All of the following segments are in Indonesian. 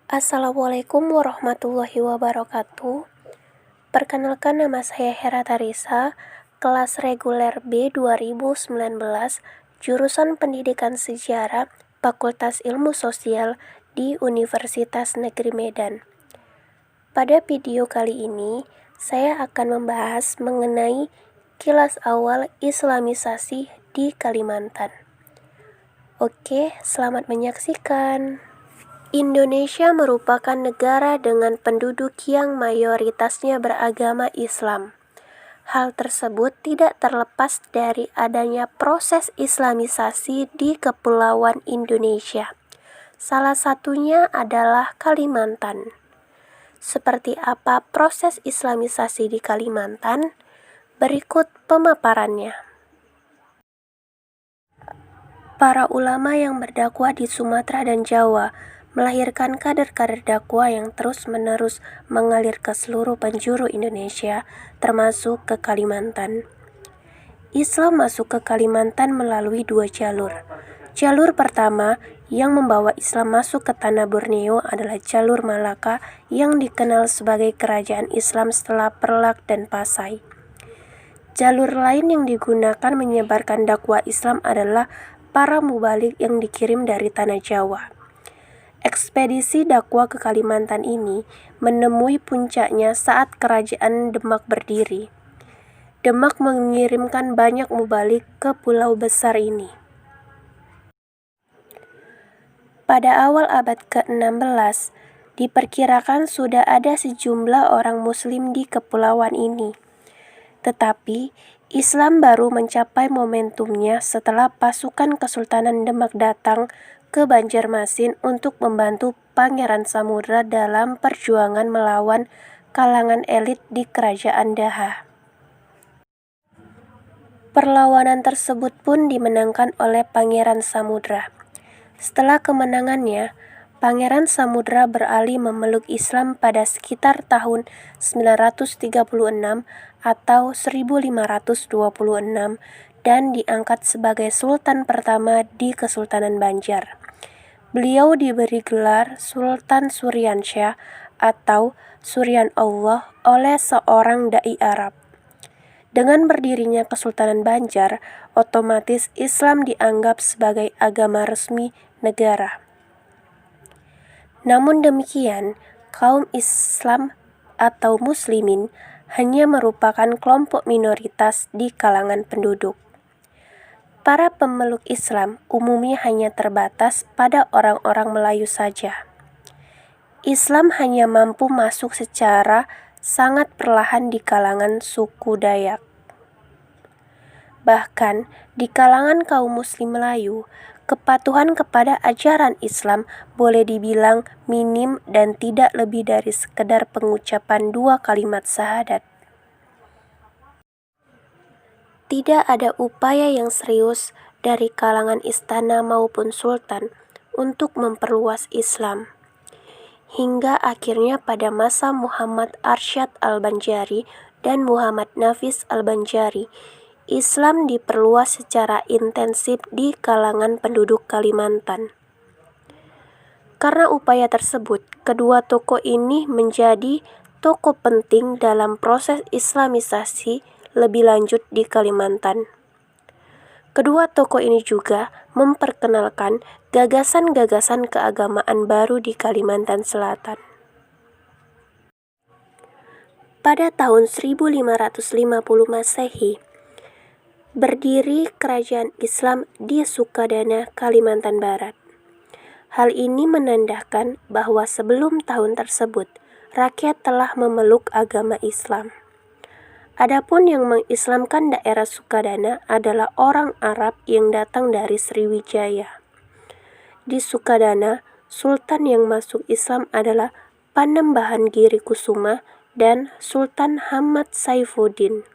Assalamualaikum warahmatullahi wabarakatuh. Perkenalkan, nama saya Hera Tarisa, kelas reguler B 2019, jurusan Pendidikan Sejarah, Fakultas Ilmu Sosial di Universitas Negeri Medan. Pada video kali ini, saya akan membahas mengenai kilas awal Islamisasi di Kalimantan. Oke, selamat menyaksikan. Indonesia merupakan negara dengan penduduk yang mayoritasnya beragama Islam. Hal tersebut tidak terlepas dari adanya proses Islamisasi di Kepulauan Indonesia. Salah satunya adalah Kalimantan. Seperti apa proses Islamisasi di Kalimantan? Berikut pemaparannya. Para ulama yang berdakwah di Sumatera dan Jawa melahirkan kader-kader dakwah yang terus-menerus mengalir ke seluruh penjuru Indonesia, termasuk ke Kalimantan. Islam masuk ke Kalimantan melalui dua jalur. Jalur pertama yang membawa Islam masuk ke tanah Borneo adalah jalur Malaka yang dikenal sebagai kerajaan Islam setelah Perlak dan Pasai. Jalur lain yang digunakan menyebarkan dakwah Islam adalah para mubalik yang dikirim dari tanah Jawa. Ekspedisi dakwah ke Kalimantan ini menemui puncaknya saat kerajaan Demak berdiri. Demak mengirimkan banyak mubalik ke pulau besar ini. Pada awal abad ke-16, diperkirakan sudah ada sejumlah orang muslim di kepulauan ini. Tetapi, Islam baru mencapai momentumnya setelah pasukan Kesultanan Demak datang ke Banjarmasin untuk membantu Pangeran Samudra dalam perjuangan melawan kalangan elit di Kerajaan Daha. Perlawanan tersebut pun dimenangkan oleh Pangeran Samudra. Setelah kemenangannya, Pangeran Samudra beralih memeluk Islam pada sekitar tahun 936 atau 1526 dan diangkat sebagai Sultan pertama di Kesultanan Banjar. Beliau diberi gelar Sultan Suryansyah atau Suryan Allah oleh seorang dai Arab. Dengan berdirinya Kesultanan Banjar, otomatis Islam dianggap sebagai agama resmi negara. Namun demikian, kaum Islam atau muslimin hanya merupakan kelompok minoritas di kalangan penduduk. Para pemeluk Islam umumnya hanya terbatas pada orang-orang Melayu saja. Islam hanya mampu masuk secara sangat perlahan di kalangan suku Dayak. Bahkan di kalangan kaum muslim Melayu, kepatuhan kepada ajaran Islam boleh dibilang minim dan tidak lebih dari sekedar pengucapan 2 kalimat syahadat. Tidak ada upaya yang serius dari kalangan istana maupun sultan untuk memperluas Islam. Hingga akhirnya pada masa Muhammad Arsyad Al-Banjari dan Muhammad Nafis Al-Banjari, Islam diperluas secara intensif di kalangan penduduk Kalimantan. Karena upaya tersebut, kedua tokoh ini menjadi tokoh penting dalam proses Islamisasi lebih lanjut di Kalimantan. Kedua tokoh ini juga memperkenalkan gagasan-gagasan keagamaan baru di Kalimantan Selatan. Pada tahun 1550 Masehi, berdiri kerajaan Islam di Sukadana, Kalimantan Barat. Hal ini menandakan bahwa sebelum tahun tersebut, rakyat telah memeluk agama Islam. Adapun yang mengislamkan daerah Sukadana adalah orang Arab yang datang dari Sriwijaya. Di Sukadana, sultan yang masuk Islam adalah Panembahan Giri Kusuma dan Sultan Hamad Saifuddin.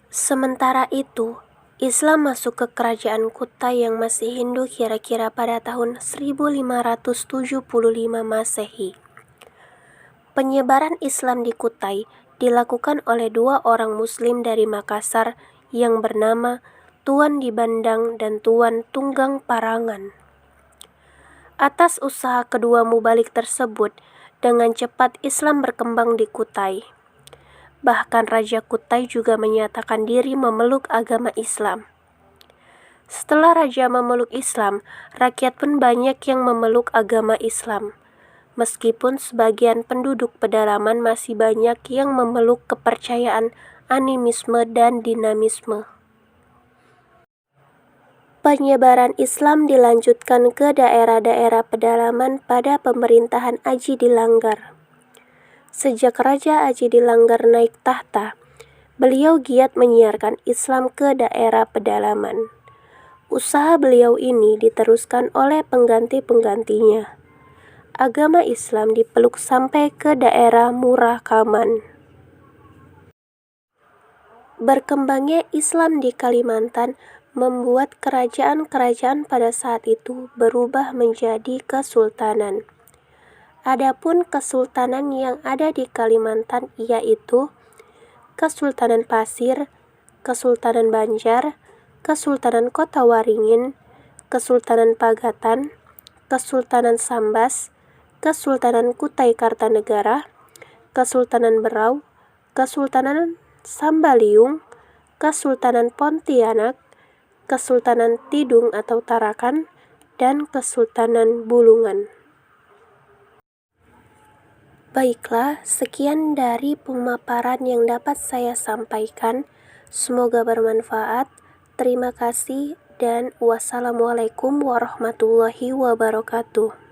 Sementara itu, Islam masuk ke kerajaan Kutai yang masih Hindu kira-kira pada tahun 1575 Masehi. Penyebaran Islam di Kutai dilakukan oleh 2 orang Muslim dari Makassar yang bernama Tuan Dibandang dan Tuan Tunggang Parangan. Atas usaha kedua mubalik tersebut, dengan cepat Islam berkembang di Kutai. Bahkan Raja Kutai juga menyatakan diri memeluk agama Islam. Setelah Raja memeluk Islam, rakyat pun banyak yang memeluk agama Islam. Meskipun sebagian penduduk pedalaman masih banyak yang memeluk kepercayaan animisme dan dinamisme. Penyebaran Islam dilanjutkan ke daerah-daerah pedalaman pada pemerintahan Aji Dilanggar. Sejak Raja Aji Dilanggar naik tahta, beliau giat menyiarkan Islam ke daerah pedalaman. Usaha beliau ini diteruskan oleh pengganti-penggantinya. Agama Islam dipeluk sampai ke daerah Murakaman. Berkembangnya Islam di Kalimantan membuat kerajaan-kerajaan pada saat itu berubah menjadi kesultanan. Adapun kesultanan yang ada di Kalimantan yaitu Kesultanan Pasir, Kesultanan Banjar, Kesultanan Kota Waringin, Kesultanan Pagatan, Kesultanan Sambas, Kesultanan Kutai Kartanegara, Kesultanan Berau, Kesultanan Sambaliung, Kesultanan Pontianak, Kesultanan Tidung atau Tarakan, dan Kesultanan Bulungan. Baiklah, sekian dari pemaparan yang dapat saya sampaikan. Semoga bermanfaat. Terima kasih dan wassalamualaikum warahmatullahi wabarakatuh.